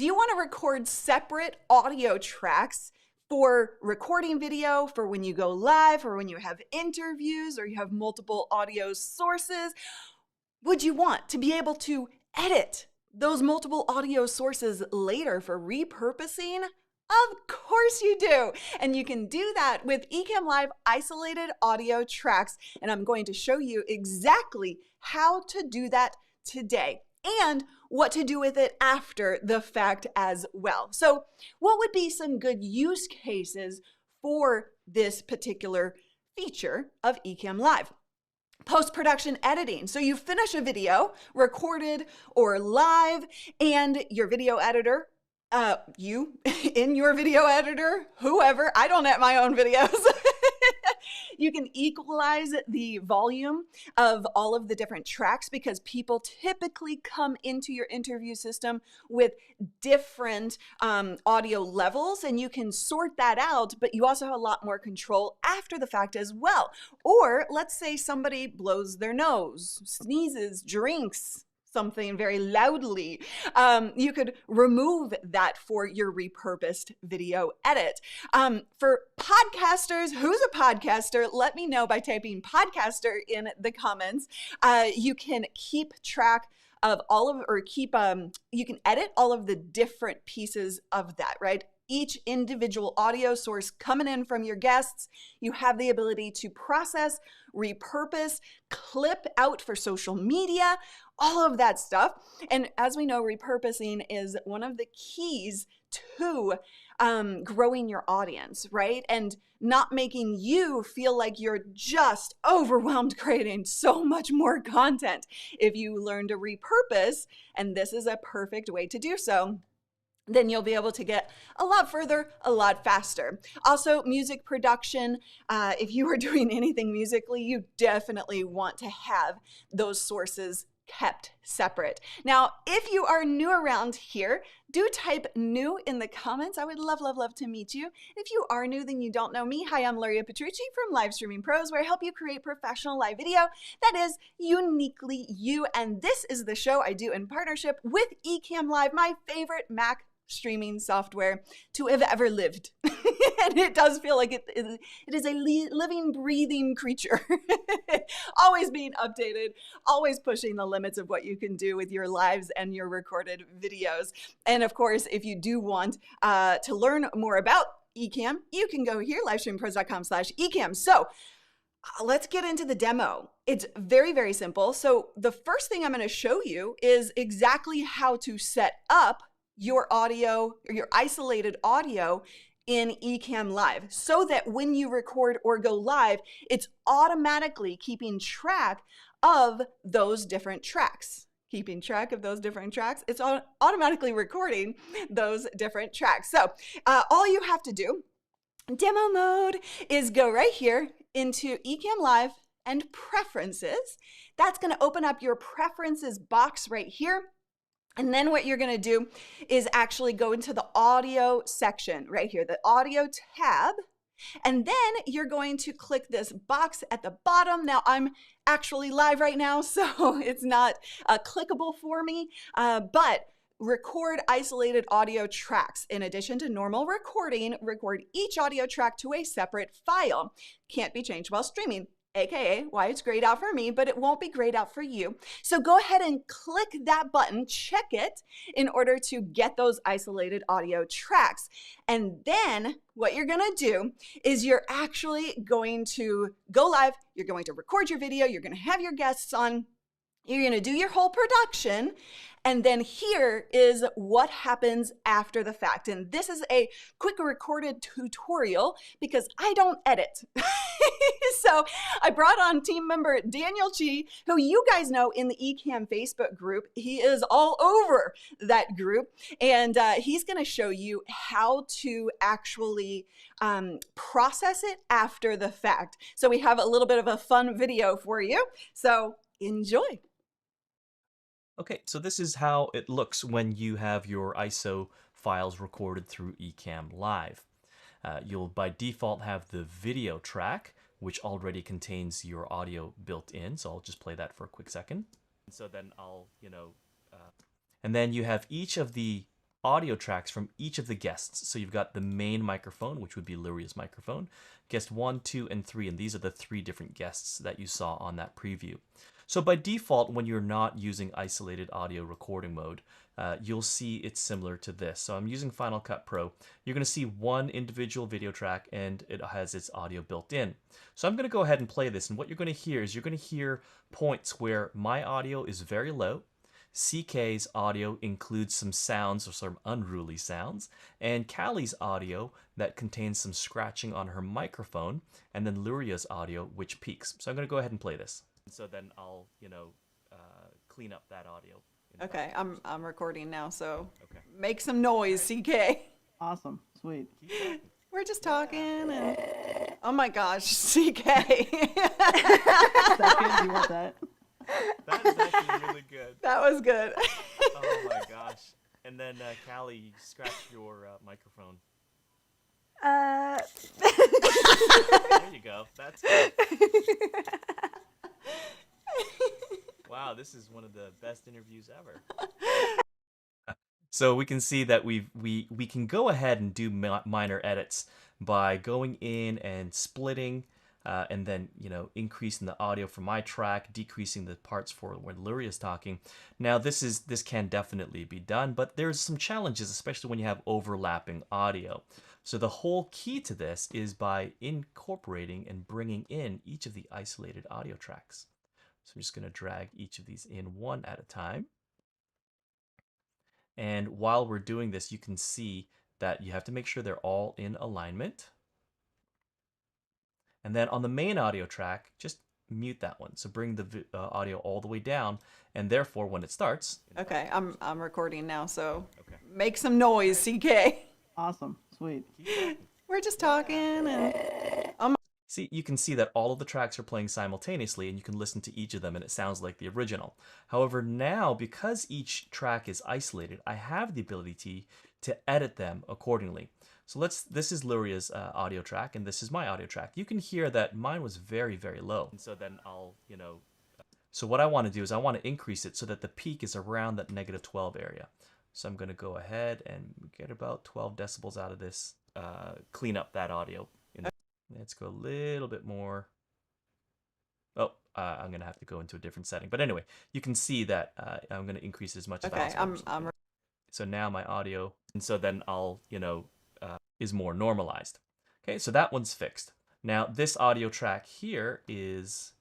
Do you want to record separate audio tracks for recording video, for when you go live, or when you have interviews, or you have multiple audio sources? Would you want to be able to edit those multiple audio sources later for repurposing? Of course you do. And you can do that with Ecamm Live isolated audio tracks. And I'm going to show you exactly how to do that today and what to do with it after the fact as well. So what would be some good use cases for this particular feature of Ecamm Live? Post-production editing. So you finish a video, recorded or live, and your video editor, you in your video editor, whoever, I don't edit my own videos. You can equalize the volume of all of the different tracks because people typically come into your interview system with different audio levels, and you can sort that out, but you also have a lot more control after the fact as well. Or let's say somebody blows their nose, sneezes, drinks something very loudly. You could remove that for your repurposed video edit. For podcasters, who's a podcaster? Let me know by typing podcaster in the comments. You can keep track of all of, or keep, you can edit all of the different pieces of that, right? Each individual audio source coming in from your guests, you have the ability to process, repurpose, clip out for social media, all of that stuff. And as we know, repurposing is one of the keys to growing your audience, right? And not making you feel like you're just overwhelmed creating so much more content. If you learn to repurpose, and this is a perfect way to do so, then you'll be able to get a lot further, a lot faster. Also, music production. If you are doing anything musically, you definitely want to have those sources kept separate. Now, if you are new around here, do type new in the comments. I would love, love, love to meet you. If you are new, then you don't know me. Hi, I'm Luria Petrucci from Live Streaming Pros, where I help you create professional live video that is uniquely you. And this is the show I do in partnership with Ecamm Live, my favorite Mac streaming software to have ever lived. And it does feel like it is a living, breathing creature. Always being updated, always pushing the limits of what you can do with your lives and your recorded videos. And of course, if you do want to learn more about Ecamm, you can go here, livestreampros.com/Ecamm. So let's get into the demo. It's very, very simple. So the first thing I'm going to show you is exactly how to set up your audio or your isolated audio in Ecamm Live so that when you record or go live, it's automatically keeping track of those different tracks. Keeping track of those different tracks. It's automatically recording those different tracks. So all you have to do, demo mode, is go right here into Ecamm Live and Preferences. That's going to open up your Preferences box right here. And then what you're going to do is actually go into the audio section right here, the audio tab. And then you're going to click this box at the bottom. Now I'm actually live right now, so it's not clickable for me, but record isolated audio tracks. In addition to normal recording, record each audio track to a separate file. Can't be changed while streaming. AKA why it's grayed out for me, but it won't be grayed out for you. So go ahead and click that button, check it in order to get those isolated audio tracks. And then what you're gonna do is you're actually going to go live, you're going to record your video, you're gonna have your guests on, you're gonna do your whole production, and then here is what happens after the fact. And this is a quick recorded tutorial because I don't edit. So I brought on team member Daniel Chi, who you guys know in the Ecamm Facebook group. He is all over that group, and he's gonna show you how to actually process it after the fact. So we have a little bit of a fun video for you. So enjoy. Okay, so this is how it looks when you have your ISO files recorded through Ecamm Live. You'll by default have the video track, which already contains your audio built in. So I'll just play that for a quick second. So then I'll, and then you have each of the audio tracks from each of the guests. So you've got the main microphone, which would be Luria's microphone, guest 1, 2, and 3, and these are the 3 different guests that you saw on that preview. So by default, when you're not using isolated audio recording mode, you'll see it's similar to this. So I'm using Final Cut Pro. You're going to see one individual video track and it has its audio built in. So I'm going to go ahead and play this, and what you're going to hear is you're going to hear points where my audio is very low, CK's audio includes some sounds or some unruly sounds, and Callie's audio that contains some scratching on her microphone, and then Luria's audio, which peaks. So I'm going to go ahead and play this. So then I'll, clean up that audio. Okay, I'm recording now, so Okay. make some noise, CK. Awesome. Sweet. We're just talking and oh my gosh, CK. Second, you want that? That is actually really good. That was good. Oh my gosh. And then Callie, you scratch your microphone. There you go. That's good. Wow, this is one of the best interviews ever. So we can see that we can go ahead and do minor edits by going in and splitting, and then increasing the audio for my track, decreasing the parts for when Luria's talking. Now this can definitely be done, but there's some challenges, especially when you have overlapping audio. So the whole key to this is by incorporating and bringing in each of the isolated audio tracks. So I'm just going to drag each of these in one at a time. And while we're doing this, you can see that you have to make sure they're all in alignment. And then on the main audio track, just mute that one. So bring the audio all the way down, and therefore when it starts. Okay, I'm recording now, so Okay. make some noise, CK. Awesome. Sweet. We're just talking and See, you can see that all of the tracks are playing simultaneously, and you can listen to each of them and it sounds like the original. However, now, because each track is isolated, I have the ability to edit them accordingly. So this is Luria's audio track, and this is my audio track. You can hear that mine was very, very low. And so then I'll, so what I want to do is I want to increase it so that the peak is around that -12 area. So I'm going to go ahead and get about 12 decibels out of this, clean up that audio. Let's go a little bit more. Oh, I'm going to have to go into a different setting. But anyway, you can see that I'm going to increase it as much as possible. I'm So now my audio, and so then I'll, is more normalized. Okay, so that one's fixed. Now this audio track here is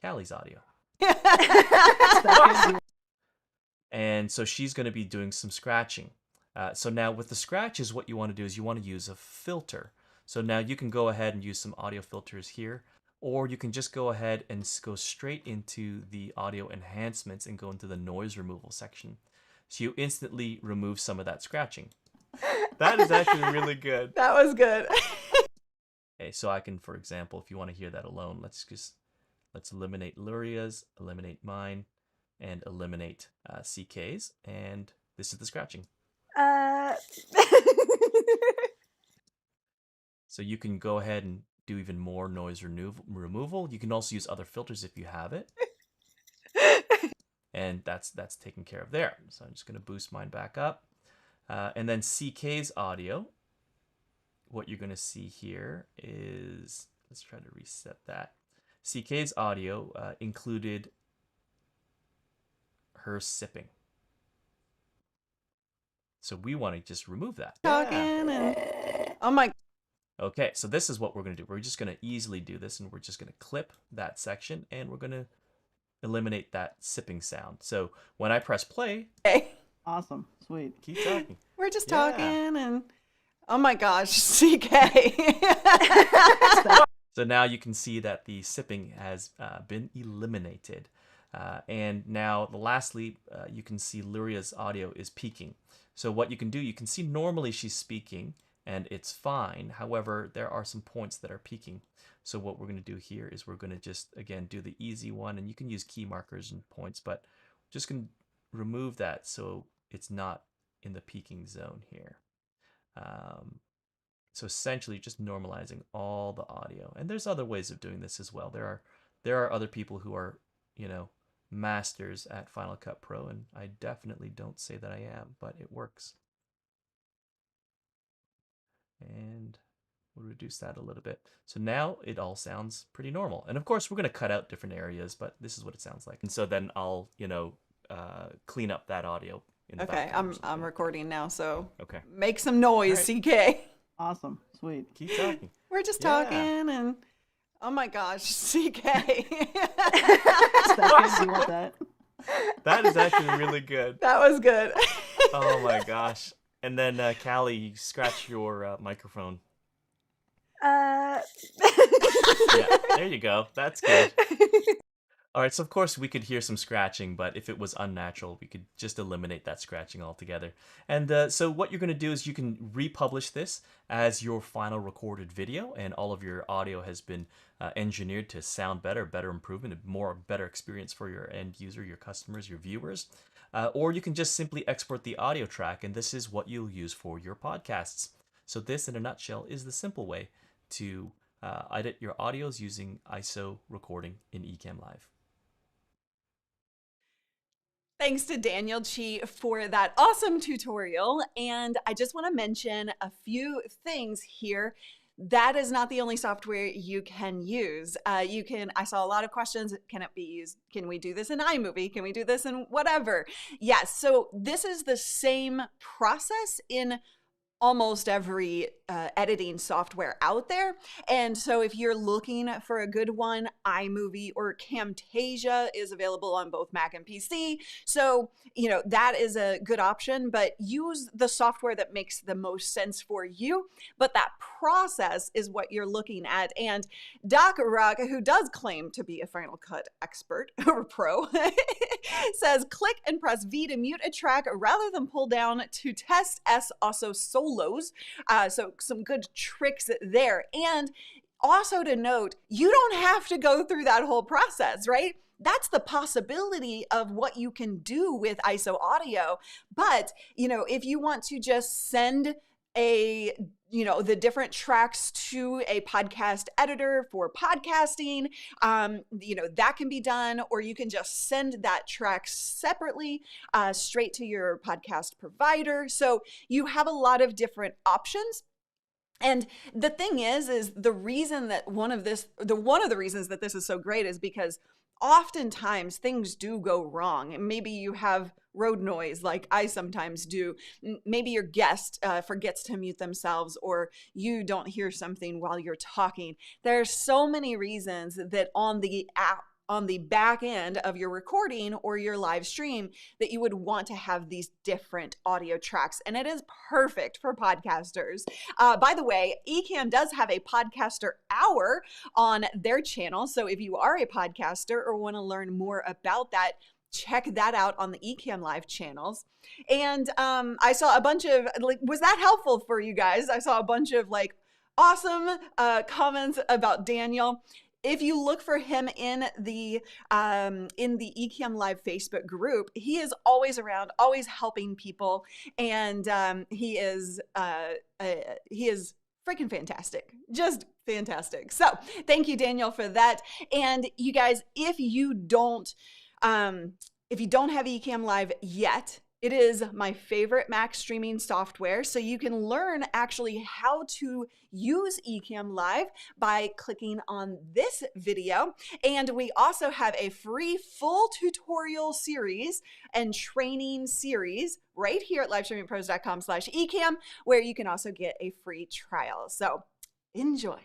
Callie's audio. And so she's going to be doing some scratching. So now with the scratches, what you want to do is you want to use a filter. So now you can go ahead and use some audio filters here, or you can just go ahead and go straight into the audio enhancements and go into the noise removal section. So you instantly remove some of that scratching. That is actually really good. That was good. Okay, so I can, for example, if you want to hear that alone, let's eliminate Luria's, eliminate mine, and eliminate CK's, and this is the scratching. So you can go ahead and do even more noise removal. You can also use other filters if you have it. And that's taken care of there. So I'm just going to boost mine back up. And then CK's audio, what you're going to see here is, let's try to reset that. CK's audio included her sipping. So we want to just remove that. Talking and oh my. Okay, so this is what we're going to do. We're just going to easily do this, and we're just going to clip that section, and we're going to eliminate that sipping sound. So when I press play, Awesome. Sweet. keep talking. We're just talking and oh my gosh, CK. So now you can see that the sipping has been eliminated. And now lastly, you can see Luria's audio is peaking. So what you can do, you can see normally she's speaking and it's fine. However, there are some points that are peaking. So what we're going to do here is we're going to just, again, do the easy one, and you can use key markers and points, but just going to remove that so it's not in the peaking zone here. So essentially just normalizing all the audio. And there's other ways of doing this as well. There are other people who are, masters at Final Cut Pro, and I definitely don't say that I am, but it works. And we'll reduce that a little bit. So now it all sounds pretty normal. And of course, we're going to cut out different areas, but this is what it sounds like. And so then I'll, clean up that audio in the Okay, background or something I'm like recording now, so Okay. make some noise, CK. Awesome. Sweet. that. Keep talking. We're just Yeah. talking and oh my gosh, CK. Second, you want that? That is actually really good. That was good. Oh my gosh. And then, Callie, you scratch your microphone. Yeah, there you go. That's good. All right, so of course we could hear some scratching, but if it was unnatural, we could just eliminate that scratching altogether. And so what you're going to do is you can republish this as your final recorded video, and all of your audio has been engineered to sound better, better improvement, a better experience for your end user, your customers, your viewers. Or you can just simply export the audio track, and this is what you'll use for your podcasts. So this, in a nutshell, is the simple way to edit your audios using ISO recording in Ecamm Live. Thanks to Daniel Chi for that awesome tutorial. And I just want to mention a few things here. That is not the only software you can use. I saw a lot of questions. Can it be used? Can we do this in iMovie? Can we do this in whatever? Yes. So this is the same process in almost every editing software out there. And so if you're looking for a good one, iMovie or Camtasia is available on both Mac and PC. So, that is a good option, but use the software that makes the most sense for you. But that process is what you're looking at. And Doc Rock, who does claim to be a Final Cut expert or pro, says click and press V to mute a track rather than pull down to test S also solos. So some good tricks there. And also to note, you don't have to go through that whole process, right? That's the possibility of what you can do with ISO audio. But, if you want to just send the different tracks to a podcast editor for podcasting, that can be done, or you can just send that track separately straight to your podcast provider. So you have a lot of different options. And the thing is the reason that one of the reasons that this is so great is because oftentimes things do go wrong. And maybe you have road noise like I sometimes do. Maybe your guest forgets to mute themselves, or you don't hear something while you're talking. There are so many reasons that on the back end of your recording or your live stream that you would want to have these different audio tracks. And it is perfect for podcasters. By the way, Ecamm does have a podcaster hour on their channel. So if you are a podcaster or want to learn more about that, check that out on the Ecamm Live channels. And I saw a bunch of, was that helpful for you guys? I saw a bunch of awesome comments about Daniel. If you look for him in the Ecamm Live Facebook group, he is always around, always helping people, and he is freaking fantastic, just fantastic. So thank you, Daniel, for that. And you guys, if you don't have Ecamm Live yet, it is my favorite Mac streaming software. So you can learn actually how to use Ecamm Live by clicking on this video. And we also have a free full tutorial series and training series right here at livestreamingpros.com/Ecamm, where you can also get a free trial. So enjoy.